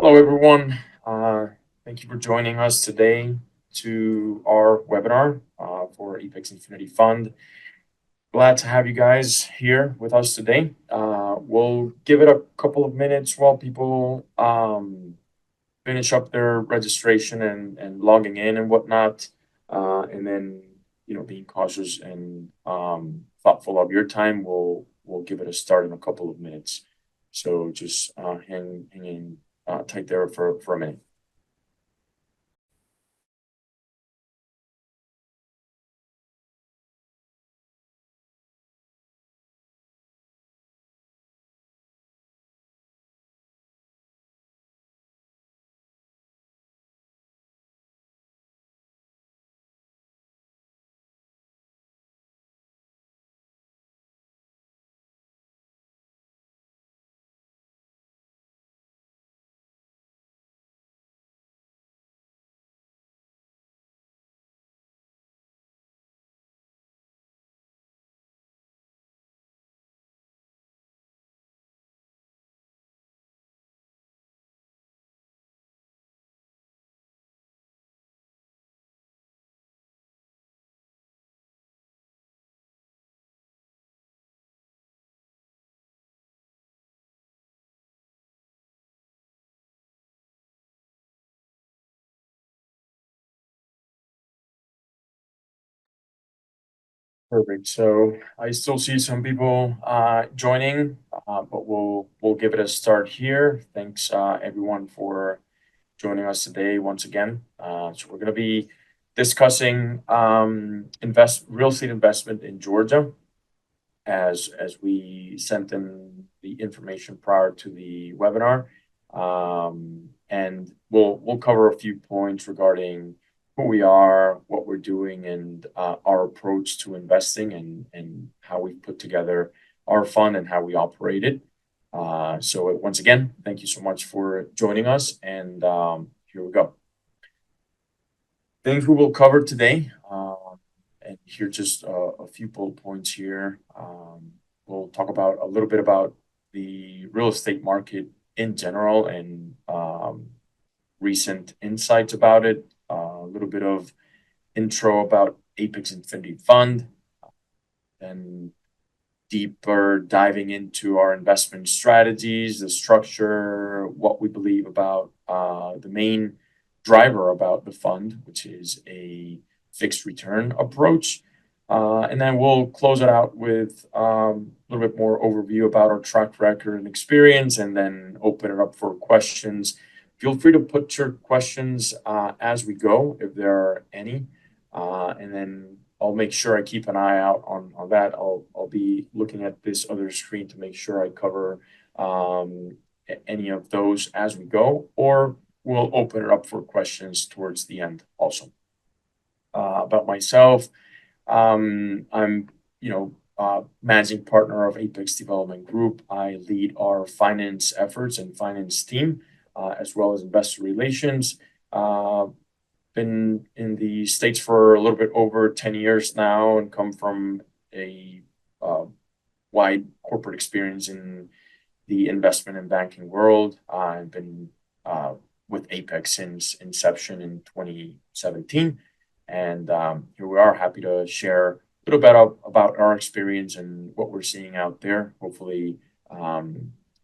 Hello, everyone. Thank you for joining us today to our webinar for Apex Infinity Fund. Glad to have you guys here with us today. We'll give it a couple of minutes while people finish up their registration and logging in and whatnot. And then, being cautious and thoughtful of your time, we'll give it a start in a couple of minutes. So just hang in tight there for a minute. Perfect. So I still see some people joining, but we'll give it a start here. Thanks everyone for joining us today once again. So we're going to be discussing invest real estate investment in Georgia, as we sent in the information prior to the webinar. And we'll cover a few points regarding who we are, what we're doing, and our approach to investing, and how we've put together our fund and how we operate it. So once again, thank you so much for joining us, and here we go. Things we will cover today, and here just a few bullet points here. We'll talk about a little bit about the real estate market in general and recent insights about it. A little bit of intro about Apex Infinity Fund, and deeper diving into our investment strategies, the structure, what we believe about the main driver about the fund, which is a fixed return approach. And then we'll close it out with a little bit more overview about our track record and experience, and then open it up for questions. Feel free to put your questions as we go, if there are any. And then I'll make sure I keep an eye out on that. I'll be looking at this other screen to make sure I cover any of those as we go, or we'll open it up for questions towards the end also. About myself, I'm managing partner of Apex Development Group. I lead our finance efforts and finance team, as well as investor relations. Been in the States for a little bit over 10 years now, and come from a wide corporate experience in the investment and banking world. I've been with Apex since inception in 2017. And here we are, happy to share a little bit about our experience and what we're seeing out there. Hopefully,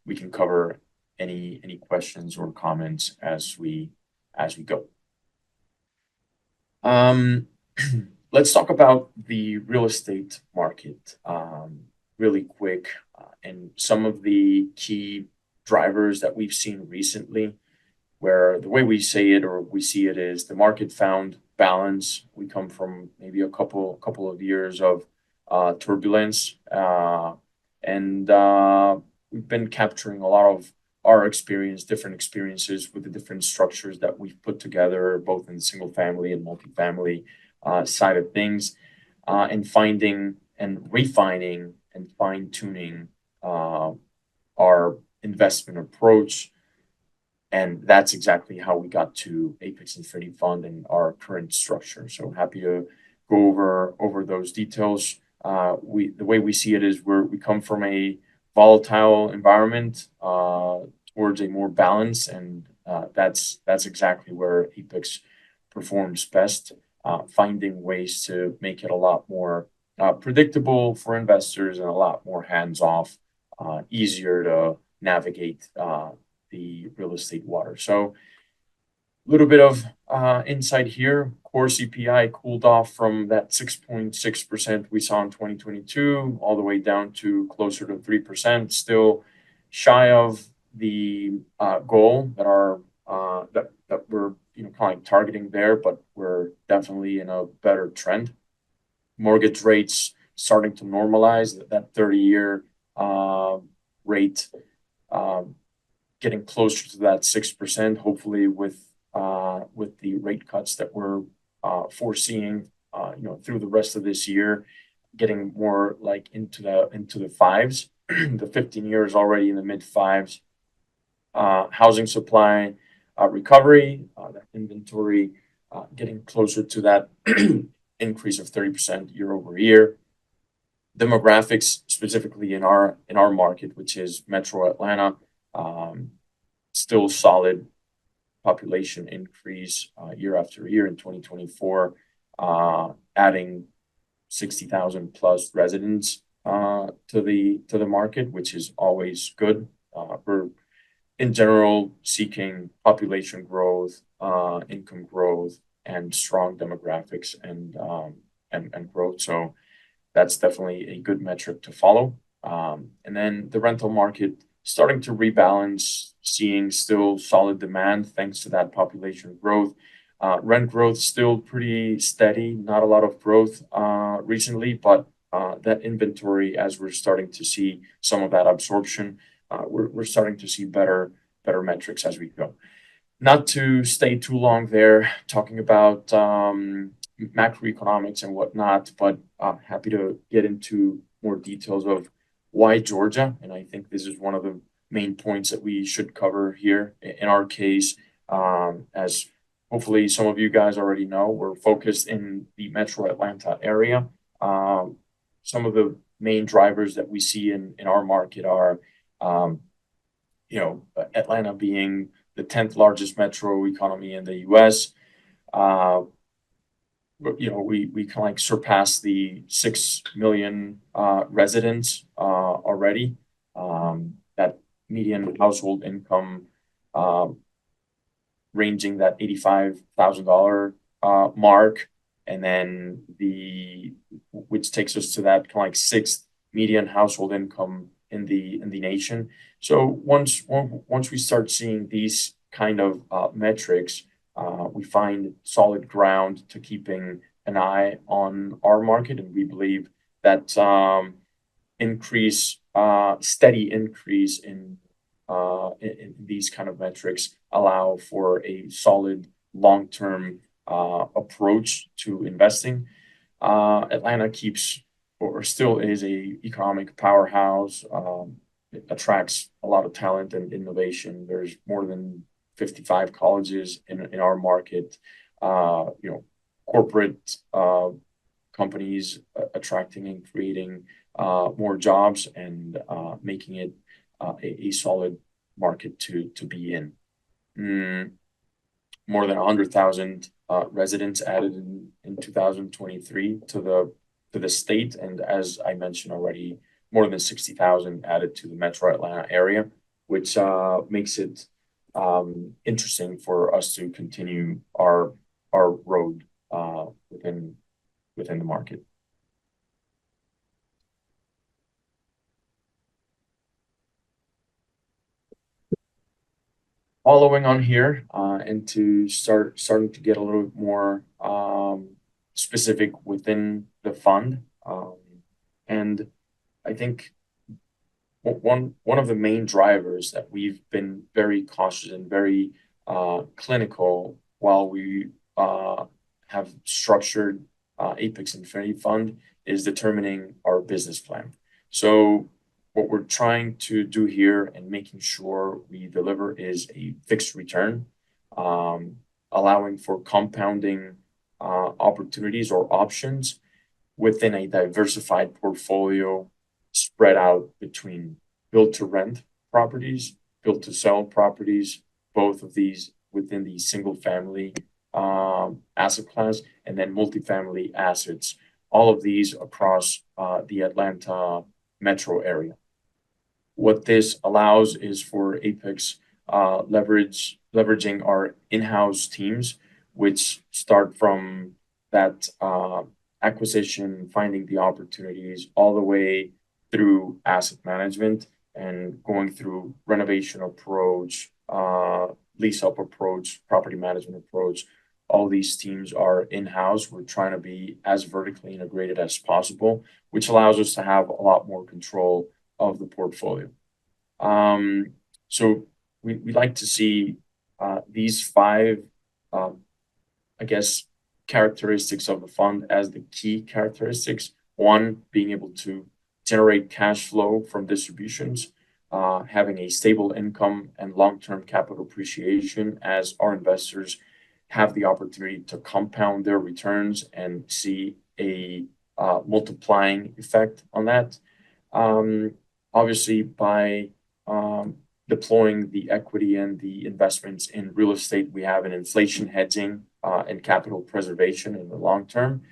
we can cover any questions or comments as we go. Let's talk about the real estate market really quick, and some of the key drivers that we've seen recently, where the way we say it or we see it is the market found balance. We come from maybe a couple of years of turbulence, and we've been capturing a lot of our different experiences with the different structures that we've put together, both in single family and multifamily side of things, and finding and refining and fine tuning our investment approach. And that's exactly how we got to Apex Infinity Fund and our current structure. So happy to go over those details. The way we see it is we come from a volatile environment, towards a more balance, and that's exactly where Apex performs best, finding ways to make it a lot more predictable for investors and a lot more hands-off, easier to navigate the real estate water. So a little bit of insight here. Core CPI cooled off from that 6.6% we saw in 2022 all the way down to closer to 3%, still shy of the goal that we're kind of targeting there, but we're definitely in a better trend. Mortgage rates starting to normalize, that 30-year rate getting closer to that 6%, hopefully with the rate cuts that we're foreseeing, through the rest of this year, getting more like into the fives. The 15-year is already in the mid fives. Housing supply recovery, that inventory getting closer to that increase of 30% year over year. Demographics, specifically in our market, which is Metro Atlanta, still solid population increase year after year in 2024, adding 60,000 plus residents to the market, which is always good. We're in general seeking population growth, income growth, and strong demographics and growth. So that's definitely a good metric to follow. And then the rental market starting to rebalance, seeing still solid demand thanks to that population growth. Rent growth still pretty steady, not a lot of growth recently, but that inventory, as we're starting to see some of that absorption, we're starting to see better metrics as we go. Not to stay too long there talking about macroeconomics and whatnot, but happy to get into more details of why Georgia. And I think this is one of the main points that we should cover here. In our case, as hopefully some of you guys already know, we're focused in the Metro Atlanta area. Some of the main drivers that we see in our market are, Atlanta being the 10th largest metro economy in the U.S. We kind of like surpassed the 6 million residents already. That median household income ranging that $85,000 mark, and then which takes us to that kind of like sixth median household income in the nation. So once we start seeing these kind of metrics, we find solid ground to keeping an eye on our market, and we believe that steady increase in these kind of metrics allow for a solid long-term approach to investing. Atlanta keeps or still is a economic powerhouse. It attracts a lot of talent and innovation. There's more than 55 colleges in our market. Corporate companies attracting and creating more jobs and making it a solid market to be in. More than 100,000 residents added in 2023 to the state, and as I mentioned already, more than 60,000 added to the Metro Atlanta area, which makes it interesting for us to continue our road within the market. Following on here, and to starting to get a little bit more specific within the fund, and I think one of the main drivers that we've been very cautious and very clinical while we have structured Apex Infinity Fund is determining our business plan. So what we're trying to do here and making sure we deliver is a fixed return, allowing for compounding opportunities or options within a diversified portfolio spread out between build to rent properties, built to sell properties, both of these within the single family asset class, and then multifamily assets, all of these across the Atlanta metro area. What this allows is for Apex leveraging our in-house teams, which start from that acquisition, finding the opportunities, all the way through asset management and going through renovation approach, lease up approach, property management approach. All these teams are in-house. We're trying to be as vertically integrated as possible, which allows us to have a lot more control of the portfolio. So we like to see these five, I guess, characteristics of the fund as the key characteristics. One, being able to generate cash flow from distributions, having a stable income and long-term capital appreciation as our investors have the opportunity to compound their returns and see a multiplying effect on that. Obviously, by deploying the equity and the investments in real estate, we have an inflation hedging and capital preservation in the long term.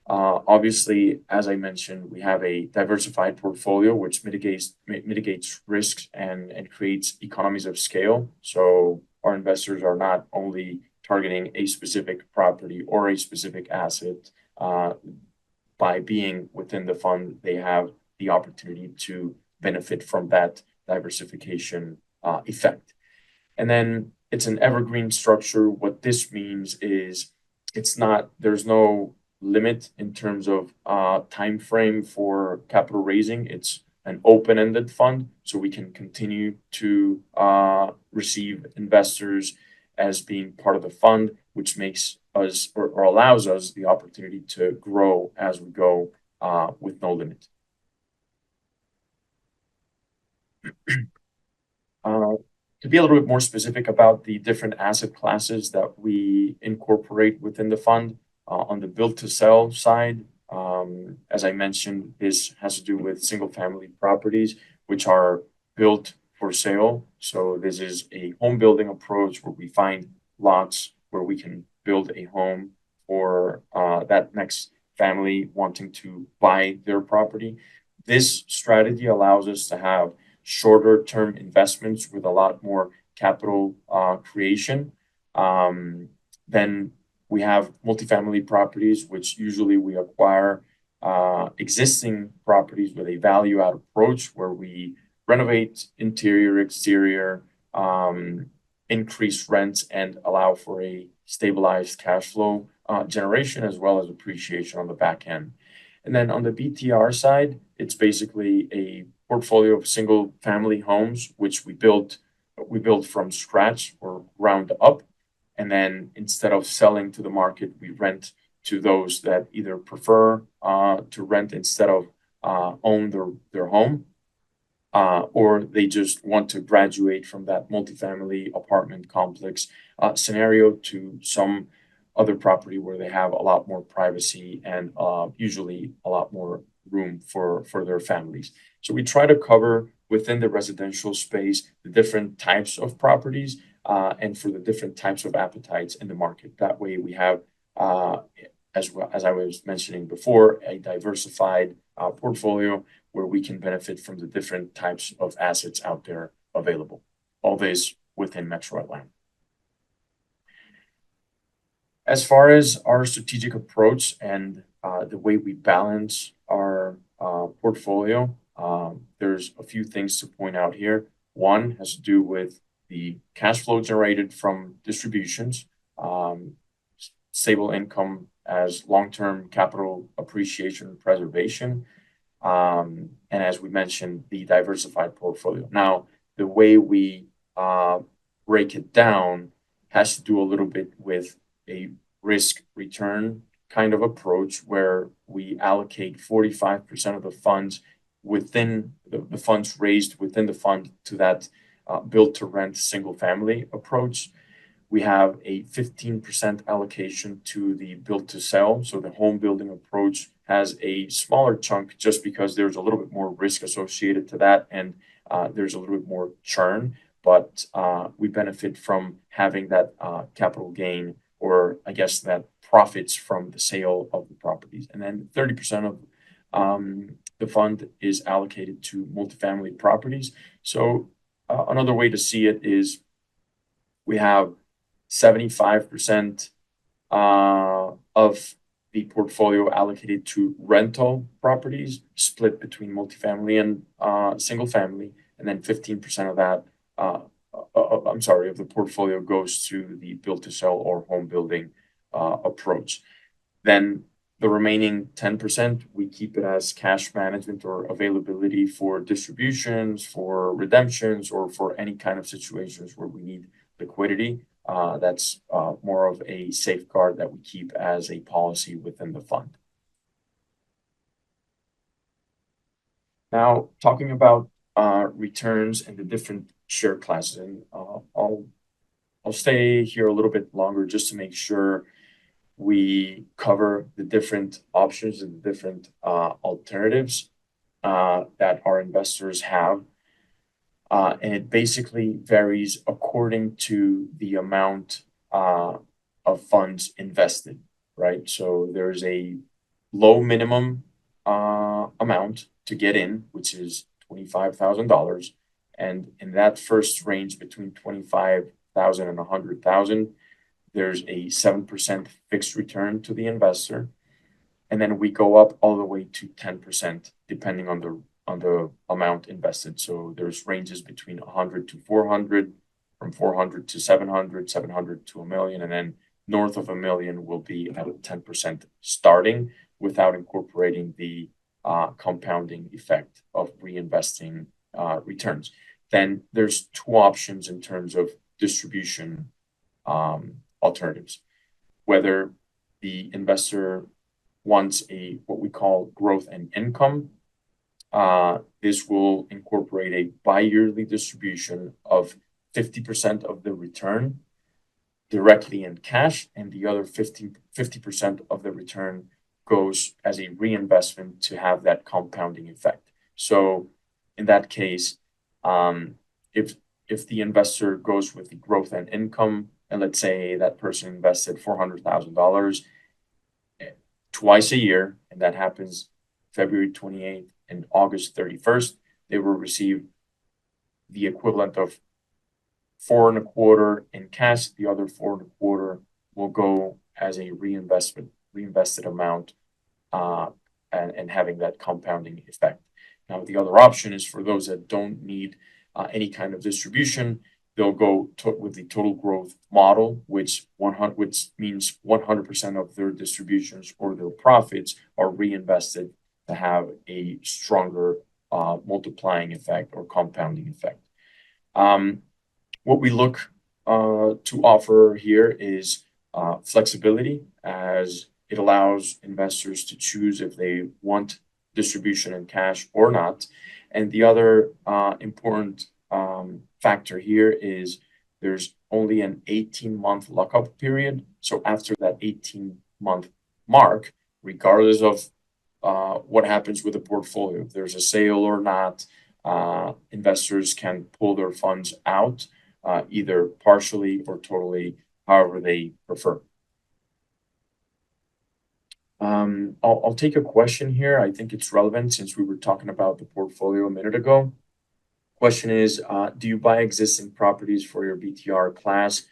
Obviously, as I mentioned, we have a diversified portfolio which mitigates risks and creates economies of scale. So our investors are not only targeting a specific property or a specific asset. By being within the fund, they have the opportunity to benefit from that diversification effect. And then it's an evergreen structure. What this means is there's no limit in terms of time frame for capital raising. It's an open-ended fund, so we can continue to receive investors as being part of the fund, which makes us or allows us the opportunity to grow as we go with no limit. To be a little bit more specific about the different asset classes that we incorporate within the fund, on the build to sell side, as I mentioned, this has to do with single family properties, which are built for sale. So this is a home building approach where we find lots where we can build a home for that next family wanting to buy their property. This strategy allows us to have shorter term investments with a lot more capital creation. Then we have multifamily properties, which usually we acquire existing properties with a value add approach where we renovate interior, exterior, increase rents, and allow for a stabilized cash flow generation as well as appreciation on the back end. And then on the BTR side, it's basically a portfolio of single family homes, which we built from scratch or ground up. And then instead of selling to the market, we rent to those that either prefer to rent instead of own their home, or they just want to graduate from that multifamily apartment complex scenario to some other property where they have a lot more privacy and usually a lot more room for their families. So we try to cover within the residential space the different types of properties and for the different types of appetites in the market. That way we have, as well as I was mentioning before, a diversified portfolio where we can benefit from the different types of assets out there available. All this within Metro Atlanta. As far as our strategic approach and the way we balance our portfolio, there's a few things to point out here. One has to do with the cash flow generated from distributions, stable income as long-term capital appreciation and preservation, and as we mentioned, the diversified portfolio. Now, the way we break it down has to do a little bit with a risk return kind of approach where we allocate 45% of the funds within the funds raised within the fund to that build to rent single family approach. We have a 15% allocation to the build to sell. So the home building approach has a smaller chunk just because there's a little bit more risk associated to that and there's a little bit more churn. but we benefit from having that capital gain, or I guess that profits from the sale of the properties. And then 30% of the fund is allocated to multifamily properties. So another way to see it is we have 75% of the portfolio allocated to rental properties, split between multifamily and single family, and then 15% of that, of the portfolio goes to the build to sell or home building approach. Then the remaining 10%, we keep it as cash management or availability for distributions, for redemptions, or for any kind of situations where we need liquidity. That's more of a safeguard that we keep as a policy within the fund. Now, talking about returns and the different share classes, and I'll stay here a little bit longer just to make sure we cover the different options and the different alternatives that our investors have. And it basically varies according to the amount of funds invested, right? So there's a low minimum amount to get in, which is $25,000. And in that first range between 25,000 and 100,000, there's a 7% fixed return to the investor. And then we go up all the way to 10%, depending on the amount invested. So there's ranges between 100 to 400, from 400 to 700, 700 to a million, and then north of a million will be at 10% starting, without incorporating the compounding effect of reinvesting returns. Then there's two options in terms of distribution alternatives. Whether the investor wants what we call growth and income, this will incorporate a bi-yearly distribution of 50% of the return directly in cash, and the other 50% of the return goes as a reinvestment to have that compounding effect. So in that case, if the investor goes with the growth and income, and let's say that person invested $400,000 twice a year, and that happens February 28th and August 31st, they will receive the equivalent of 4.25 in cash. The other 4.25 will go as a reinvested amount, and having that compounding effect. Now, the other option is for those that don't need any kind of distribution. They'll go with the total growth model, which means 100% of their distributions or their profits are reinvested to have a stronger multiplying effect or compounding effect. What we look to offer here is flexibility, as it allows investors to choose if they want distribution in cash or not. And the other important factor here is there's only an 18-month lockup period. So after that 18-month mark, regardless of what happens with the portfolio, if there's a sale or not, investors can pull their funds out, either partially or totally, however they prefer. I'll take a question here. I think it's relevant since we were talking about the portfolio a minute ago. Question is, do you buy existing properties for your BTR class?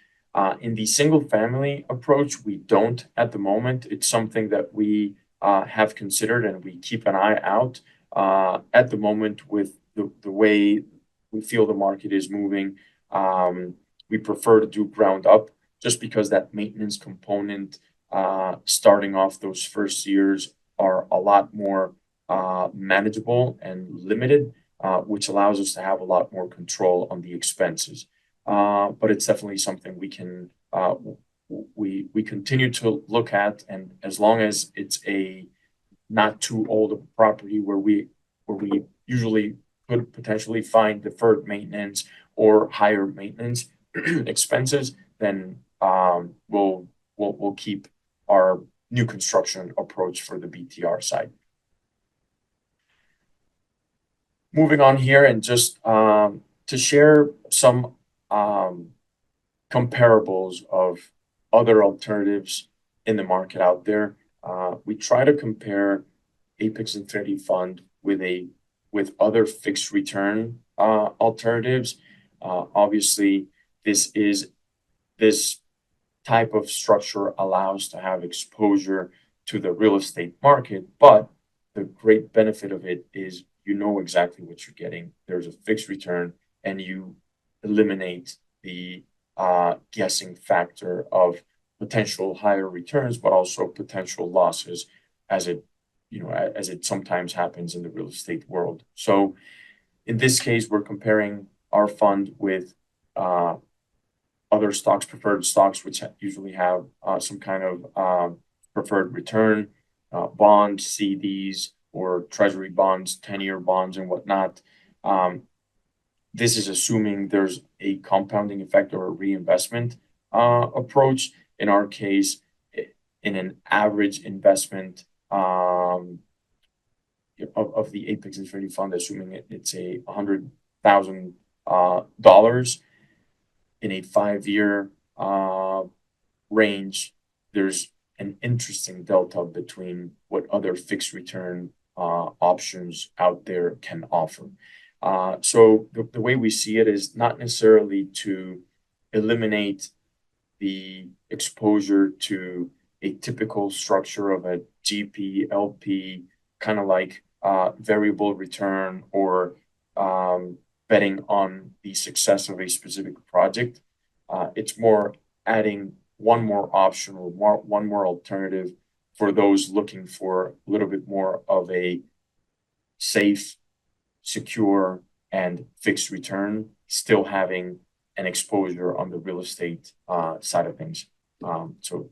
In the single family approach, we don't at the moment. It's something that we have considered and we keep an eye out. At the moment, with the way we feel the market is moving, we prefer to do ground up, just because that maintenance component, starting off those first years, are a lot more manageable and limited, which allows us to have a lot more control on the expenses. But it's definitely something we continue to look at, and as long as it's a not too old of a property where we usually could potentially find deferred maintenance or higher maintenance expenses, then we'll keep our new construction approach for the BTR side. Moving on here, and just to share some um, comparables of other alternatives in the market out there. We try to compare Apex Infinity Fund with other fixed return alternatives. Obviously, this is this type of structure allows to have exposure to the real estate market, but the great benefit of it is you know exactly what you're getting. There's a fixed return, and you eliminate the guessing factor of potential higher returns, but also potential losses, as it sometimes happens in the real estate world. So in this case, we're comparing our fund with uh, other stocks, preferred stocks, which usually have some kind of preferred return, bonds, CDs, or treasury bonds, 10-year bonds, and whatnot. Um, this is assuming there's a compounding effect or a reinvestment approach. In our case, in an average investment of the Apex Infinity Fund, assuming it's a $100,000 in a 5-year range, there's an interesting delta between what other fixed return options out there can offer. So the way we see it is not necessarily to eliminate the exposure to a typical structure of a GP, LP, kind of like variable return or betting on the success of a specific project. It's more adding one more option or one more alternative for those looking for a little bit more of a safe, secure, and fixed return, still having an exposure on the real estate side of things. So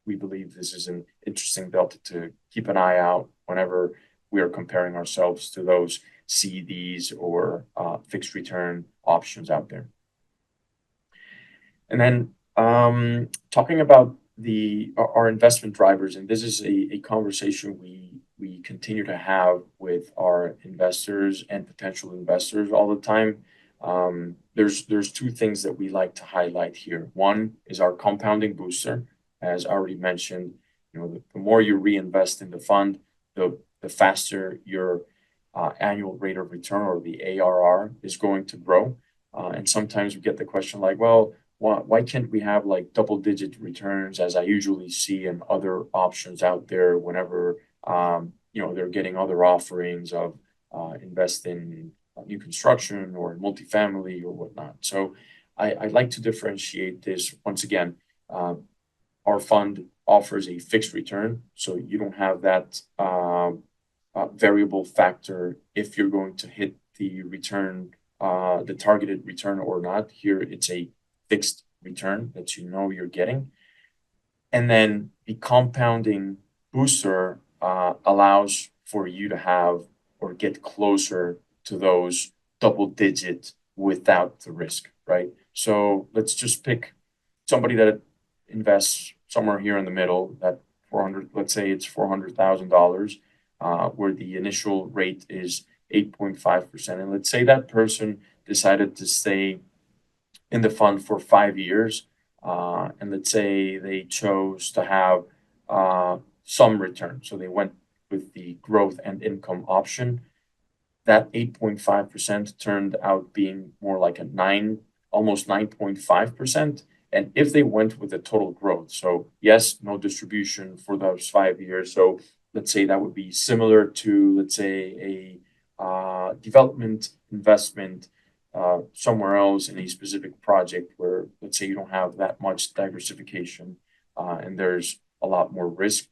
we believe this is an interesting delta to keep an eye out whenever we are comparing ourselves to those CDs or fixed return options out there. And then talking about our investment drivers, and this is a conversation we continue to have with our investors and potential investors all the time. There's two things that we like to highlight here. One is our compounding booster, as already mentioned. The more you reinvest in the fund, the faster your annual rate of return, or the ARR, is going to grow. And sometimes we get the question like, well, why can't we have like double-digit returns, as I usually see in other options out there whenever they're getting other offerings of invest in new construction or multifamily or whatnot. So I like to differentiate this once again. Our fund offers a fixed return, so you don't have that variable factor if you're going to hit the return, the targeted return or not. Here, it's a fixed return that you know you're getting. And then the compounding booster allows for you to have or get closer to those double digit without the risk, right? So let's just pick somebody that invests somewhere here in the middle, that 400, let's say it's $400,000, where the initial rate is 8.5%. And let's say that person decided to stay in the fund for 5 years. And let's say they chose to have some return. So they went with the growth and income option. That 8.5% turned out being more like almost 9.5%. And if they went with the total growth, so yes, no distribution for those 5 years. So let's say that would be similar to, let's say, a development investment somewhere else in a specific project where, let's say, you don't have that much diversification and there's a lot more risk.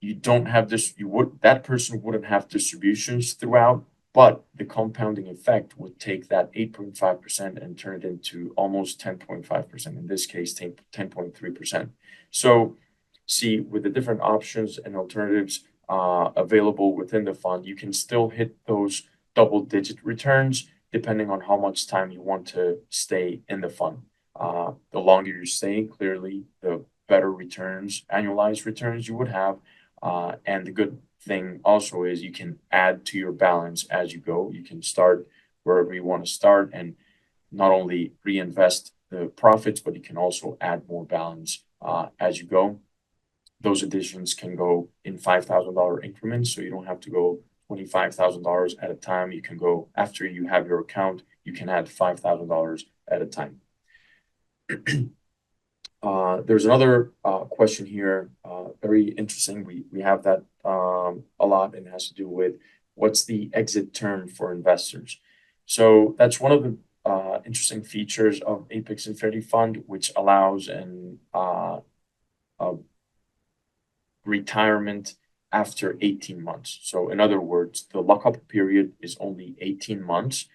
You don't have this, that person wouldn't have distributions throughout, but the compounding effect would take that 8.5% and turn it into almost 10.5%, in this case, 10.3%. So see, with the different options and alternatives available within the fund, you can still hit those double-digit returns depending on how much time you want to stay in the fund. The longer you stay, clearly, the better returns, annualized returns you would have. And the good thing also is you can add to your balance as you go. You can start wherever you want to start. And not only reinvest the profits, but you can also add more balance as you go. Those additions can go in $5,000 increments, so you don't have to go $25,000 at a time. You can go after you have your account, you can add $5,000 at a time. There's another question here, very interesting. We have that a lot, and it has to do with what's the exit term for investors. So that's one of the interesting features of Apex Infinity Fund, which allows a retirement after 18 months. So in other words, the lockup period is only 18 months,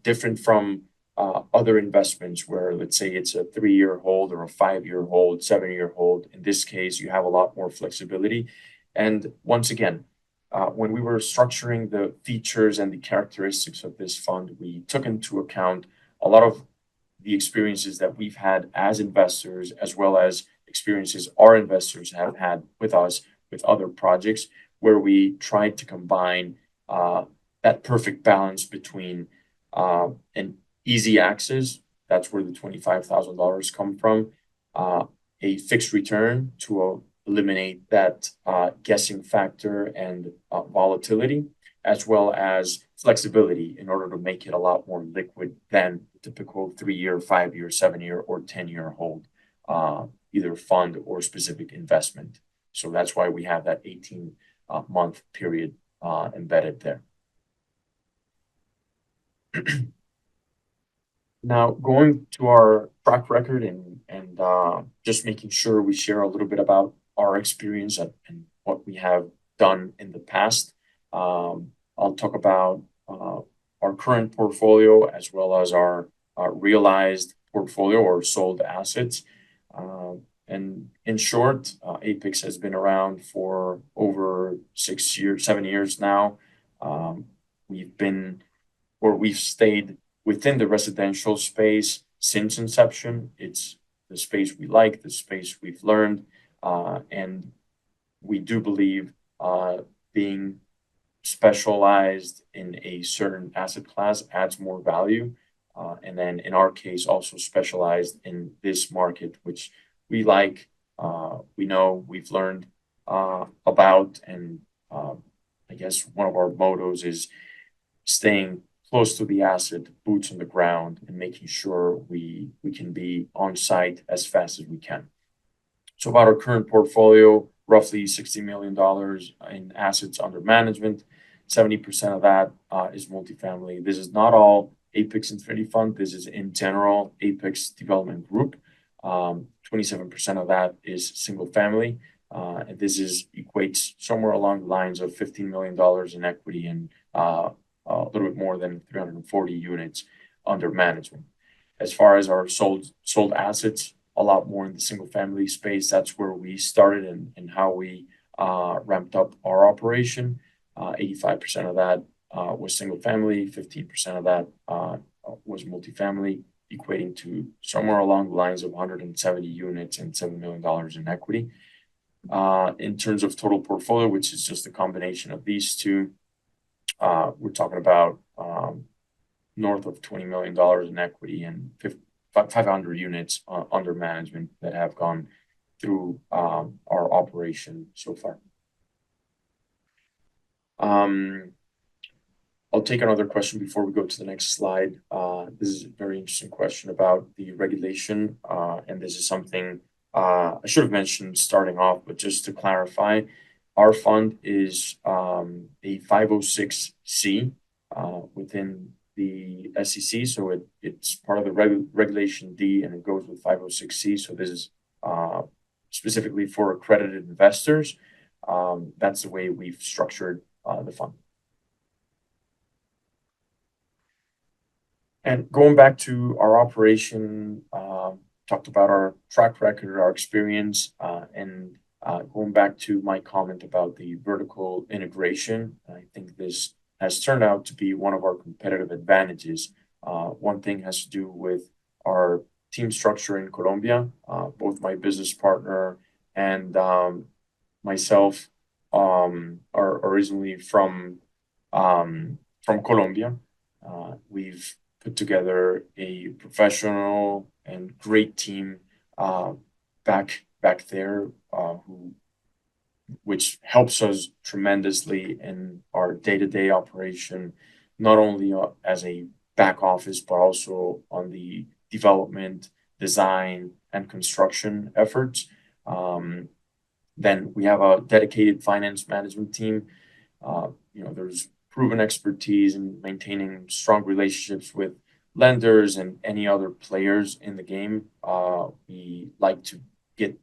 different from other investments where, let's say, it's a 3-year hold or a 5-year hold, 7-year hold. In this case, you have a lot more flexibility. And once again, when we were structuring the features and the characteristics of this fund, we took into account a lot of the experiences that we've had as investors, as well as experiences our investors have had with us with other projects, where we tried to combine that perfect balance between an easy access, that's where the $25,000 come from, a fixed return to eliminate that guessing factor and volatility, as well as flexibility in order to make it a lot more liquid than typical 3-year, 5-year, 7-year, or 10-year hold, either fund or specific investment. So that's why we have that 18-month period embedded there. Now, going to our track record and just making sure we share a little bit about our experience and what we have done in the past. I'll talk about our current portfolio as well as our realized portfolio or sold assets. And in short, Apex has been around for over 6 years, 7 years now. We've stayed within the residential space since inception. It's the space we like, the space we've learned, and we do believe being specialized in a certain asset class adds more value. And then in our case, also specialized in this market, which we like, we know, we've learned about, and I guess one of our mottos is staying close to the asset, boots on the ground, and making sure we can be on site as fast as we can. So about our current portfolio, roughly $60 million in assets under management. 70% of that is multifamily. This is not all Apex Infinity Fund. This is in general Apex Development Group. 27% of that is single family. And this equates somewhere along the lines of $15 million in equity and a little bit more than 340 units under management. As far as our sold assets, a lot more in the single family space. That's where we started and how we ramped up our operation. 85% of that was single family, 15% of that was multifamily, equating to somewhere along the lines of 170 units and $7 million in equity. In terms of total portfolio, which is just a combination of these two, we're talking about north of $20 million in equity and 500 units under management that have gone through our operation so far. I'll take another question before we go to the next slide. This is a very interesting question about the regulation, and this is something I should have mentioned starting off, but just to clarify, our fund is a 506C within the SEC, so it's part of the Regulation D, and it goes with 506C. So this is specifically for accredited investors. That's the way we've structured the fund. And going back to our operation, talked about our track record, our experience, and going back to my comment about the vertical integration, I think this has turned out to be one of our competitive advantages. One thing has to do with our team structure in Colombia. Both my business partner and myself are originally from Colombia. We've put together a professional and great team uh, back there, who which helps us tremendously in our day-to-day operation, not only as a back office, but also on the development, design, and construction efforts. Um, then we have a dedicated finance management team. There's proven expertise in maintaining strong relationships with lenders and any other players in the game. We like to get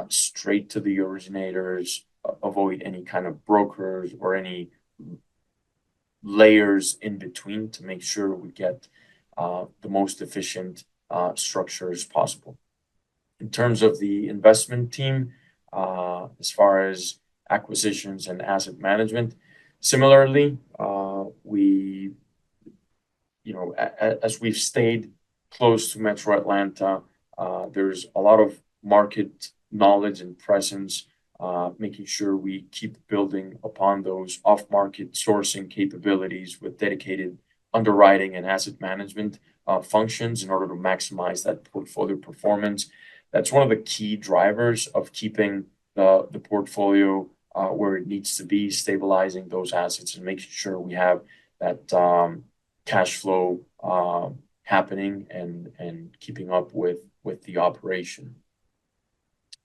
straight to the originators, avoid any kind of brokers or any layers in between to make sure we get the most efficient structures possible. In terms of the investment team, as far as acquisitions and asset management, similarly, we, as we've stayed close to Metro Atlanta, there's a lot of market knowledge and presence, making sure we keep building upon those off-market sourcing capabilities with dedicated underwriting and asset management functions in order to maximize that portfolio performance. That's one of the key drivers of keeping the portfolio where it needs to be, stabilizing those assets and making sure we have that cash flow happening and keeping up with the operation.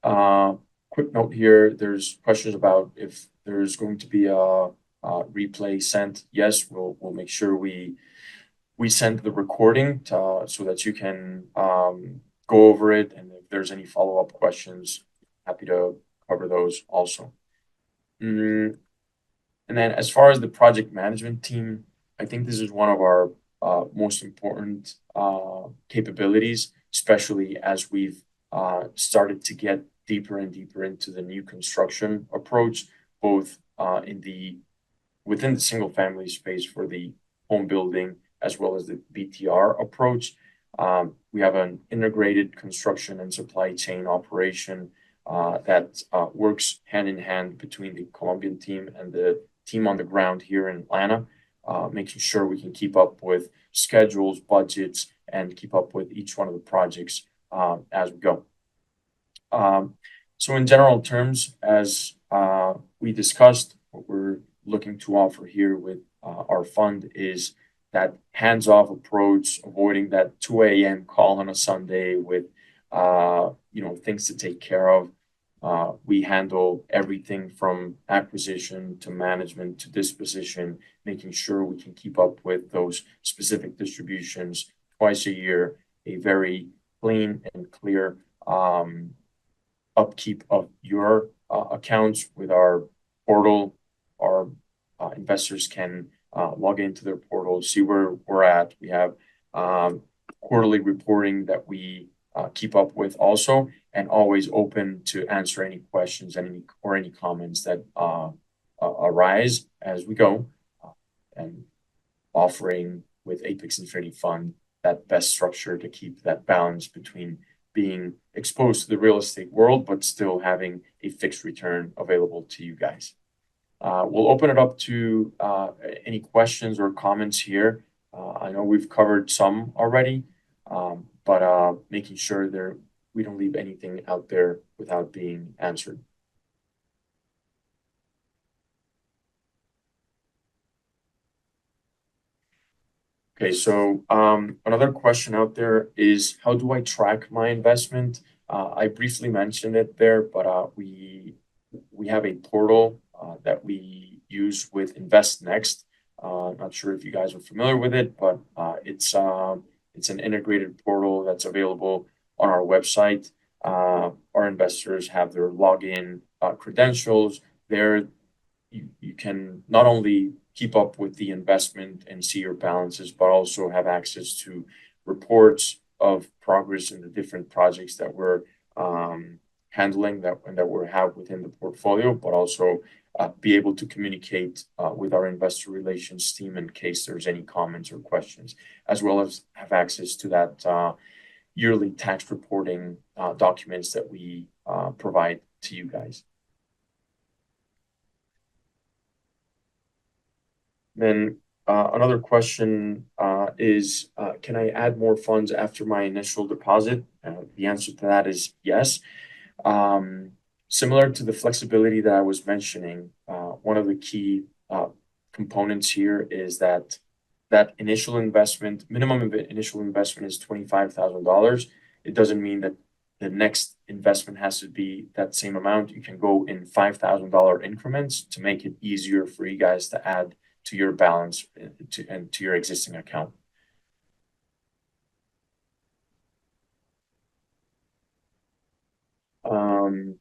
Quick note here, there's questions about if there's going to be a replay sent. Yes, we'll make sure we send the recording so that you can go over it, and if there's any follow-up questions, happy to cover those also. And then as far as the project management team, I think this is one of our most important capabilities, especially as we've started to get deeper and deeper into the new construction approach, both within the single family space for the home building as well as the BTR approach. We have an integrated construction and supply chain operation that works hand in hand between the Colombian team and the team on the ground here in Atlanta, making sure we can keep up with schedules, budgets, and keep up with each one of the projects as we go. So in general terms, as we discussed, what we're looking to offer here with our fund is that hands-off approach, avoiding that 2 a.m. call on a Sunday with things to take care of. We handle everything from acquisition to management to disposition, making sure we can keep up with those specific distributions twice a year, a very clean and clear upkeep of your accounts with our portal. Our investors can log into their portal, see where we're at. We have quarterly reporting that we keep up with also, and always open to answer any questions and any comments that arise as we go, and offering with Apex Infinity Fund that best structure to keep that balance between being exposed to the real estate world, but still having a fixed return available to you guys. We'll open it up to any questions or comments here. I know we've covered some already, but making sure we don't leave anything out there without being answered. Okay, so another question out there is, how do I track my investment? I briefly mentioned it there, but we have a portal that we use with Invest Next. Not sure if you guys are familiar with it, but it's an integrated portal that's available on our website. Our investors have their login credentials there. You can not only keep up with the investment and see your balances, but also have access to reports of progress in the different projects that we're handling that we have within the portfolio, but also be able to communicate with our investor relations team in case there's any comments or questions, as well as have access to that yearly tax reporting documents that we provide to you guys. Then another question is, can I add more funds after my initial deposit? The answer to that is yes. Um, Similar to the flexibility that I was mentioning, one of the key components here is that initial investment, initial investment is $25,000. It doesn't mean that the next investment has to be that same amount. You can go in $5,000 increments to make it easier for you guys to add to your balance and to your existing account. Um,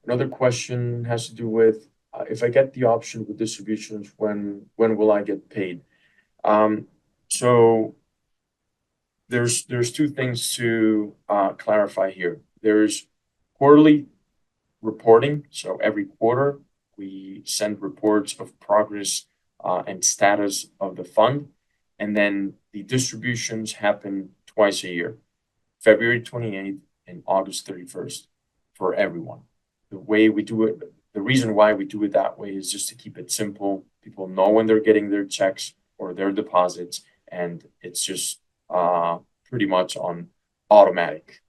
Another question has to do with if I get the option with distributions, when will I get paid? Um, so there's two things to clarify here. There's quarterly reporting. So every quarter we send reports of progress and status of the fund, and then the distributions happen twice a year. February 28th and August 31st for everyone. The way we do it, the reason why we do it that way is just to keep it simple. People know when they're getting their checks or their deposits, and it's just pretty much on automatic.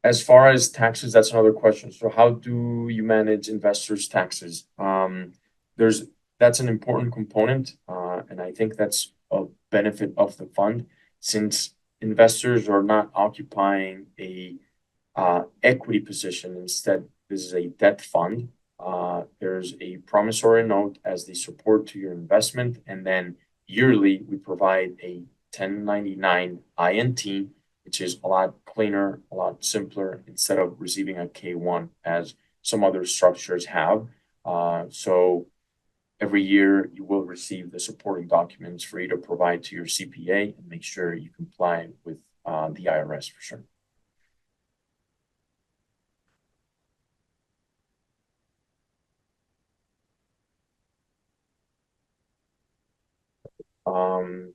As far as taxes, that's another question. So how do you manage investors' taxes? There's That's an important component, and I think that's a benefit of the fund since investors are not occupying a equity position. Instead, this is a debt fund. There's a promissory note as the support to your investment, and then yearly we provide a 1099 INT, which is a lot cleaner, a lot simpler, instead of receiving a K1 as some other structures have. So every year you will receive the supporting documents for you to provide to your CPA and make sure you comply with the IRS for sure. Um,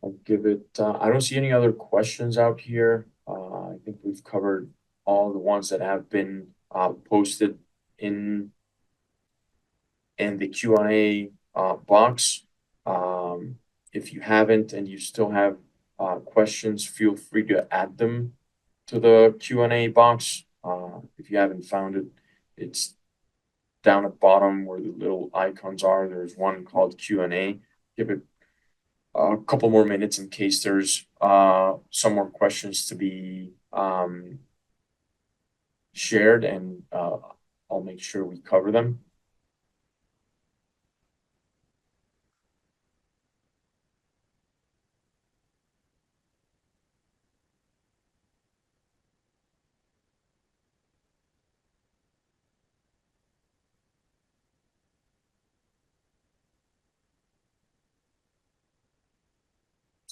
I'll give it, I don't see any other questions out here. I think we've covered all the ones that have been posted in the Q&A box. If you haven't and you still have questions, feel free to add them to the Q&A box. If you haven't found it, it's down at bottom where the little icons are. There's one called Q&A. Give it a couple more minutes in case there's some more questions to be shared, and I'll make sure we cover them.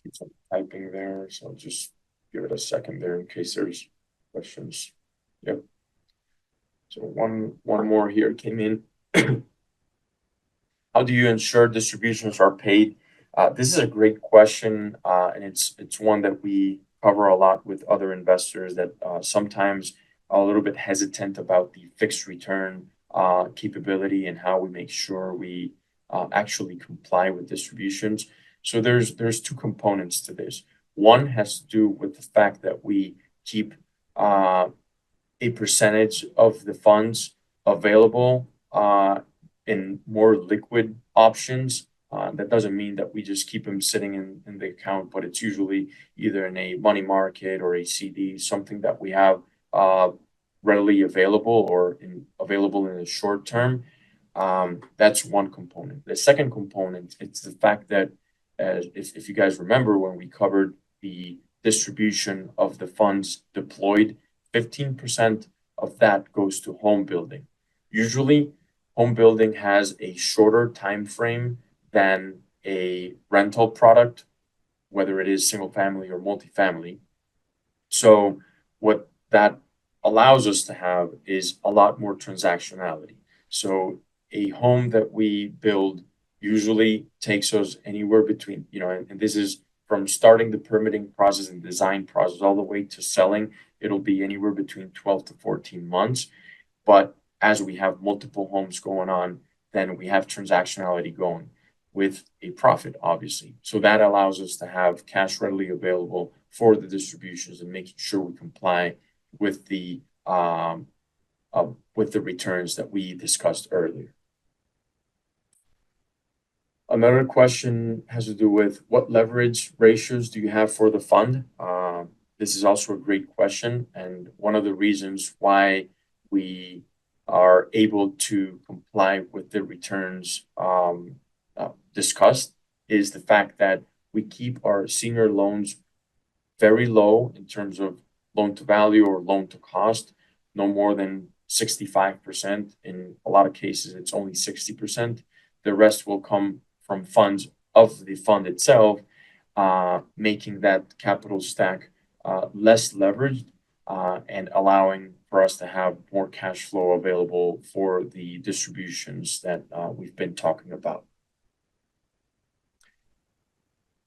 See some typing there, so just give it a second there in case there's questions. Yep. So one more here came in. How do you ensure distributions are paid? This is a great question, and it's one that we cover a lot with other investors that sometimes are a little bit hesitant about the fixed return capability and how we make sure we actually comply with distributions. So there's two components to this. One has to do with the fact that we keep a percentage of the funds available in more liquid options. That doesn't mean that we just keep them sitting in the account, but it's usually either in a money market or a CD, something that we have readily available or available in the short term. That's one component. The second component, it's the fact that if you guys remember when we covered the distribution of the funds deployed, 15% of that goes to home building. Usually, home building has a shorter time frame than a rental product, whether it is single family or multifamily. So what that allows us to have is a lot more transactionality. So a home that we build usually takes us anywhere between, and this is from starting the permitting process and design process all the way to selling, it'll be anywhere between 12 to 14 months. But as we have multiple homes going on, then we have transactionality going with a profit, obviously. So that allows us to have cash readily available for the distributions and making sure we comply with the returns that we discussed earlier. Another question has to do with what leverage ratios do you have for the fund? This is also a great question, and one of the reasons why we are able to comply with the returns discussed is the fact that we keep our senior loans very low in terms of loan to value or loan to cost, no more than 65%. In a lot of cases, it's only 60%. The rest will come from funds of the fund itself, making that capital stack less leveraged and allowing for us to have more cash flow available for the distributions that we've been talking about.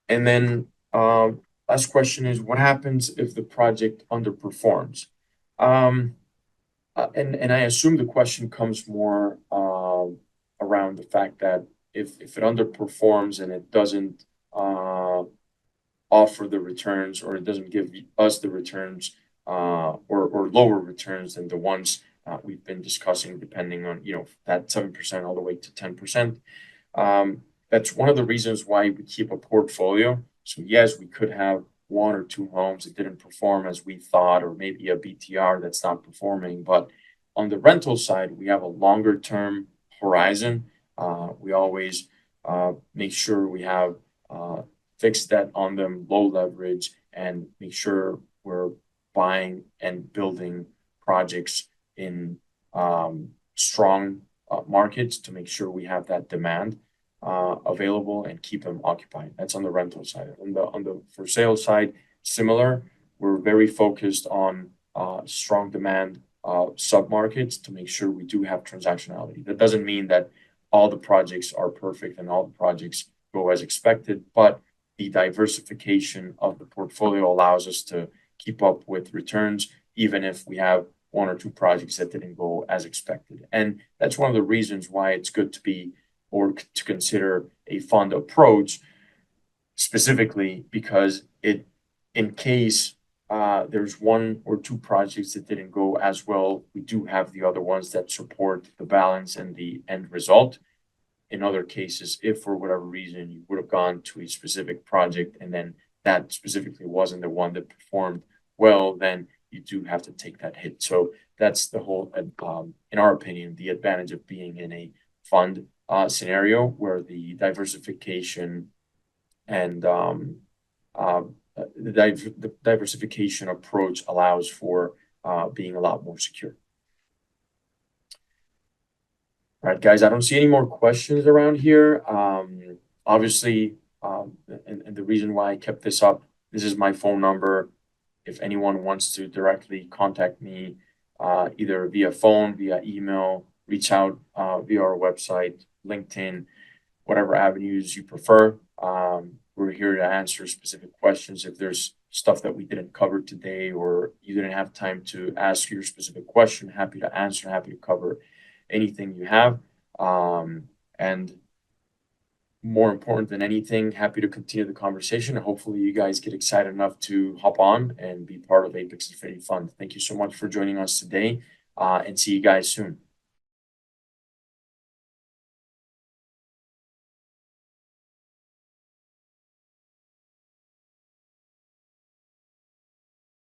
And then last question is, what happens if the project underperforms? And I assume the question comes more around the fact that if it underperforms and it doesn't offer the returns, or it doesn't give us the returns or lower returns than the ones we've been discussing, depending on that 7% all the way to 10%. That's one of the reasons why we keep a portfolio. So yes, we could have one or two homes that didn't perform as we thought, or maybe a BTR that's not performing. But on the rental side, we have a longer term horizon. We always make sure we have fixed debt on them, low leverage, and make sure we're buying and building projects in strong markets to make sure we have that demand available and keep them occupied. That's on the rental side. On the for sale side, similar. We're very focused on strong demand submarkets to make sure we do have transactionality. That doesn't mean that all the projects are perfect and all the projects go as expected, but the diversification of the portfolio allows us to keep up with returns, even if we have one or two projects that didn't go as expected. And that's one of the reasons why it's good to be or to consider a fund approach, specifically because in case there's one or two projects that didn't go as well, we do have the other ones that support the balance and the end result. In other cases, if for whatever reason you would have gone to a specific project and then that specifically wasn't the one that performed well, then you do have to take that hit. So that's the whole, in our opinion, the advantage of being in a fund scenario where the diversification and the diversification approach allows for being a lot more secure. All right, guys, I don't see any more questions around here. Obviously, and the reason why I kept this up, this is my phone number. If anyone wants to directly contact me, either via phone, via email, reach out via our website, LinkedIn, whatever avenues you prefer. We're here to answer specific questions. If there's stuff that we didn't cover today or you didn't have time to ask your specific question, happy to answer, happy to cover anything you have. And more important than anything, happy to continue the conversation. And hopefully you guys get excited enough to hop on and be part of Apex Infinity Fund. Thank you so much for joining us today, and see you guys soon.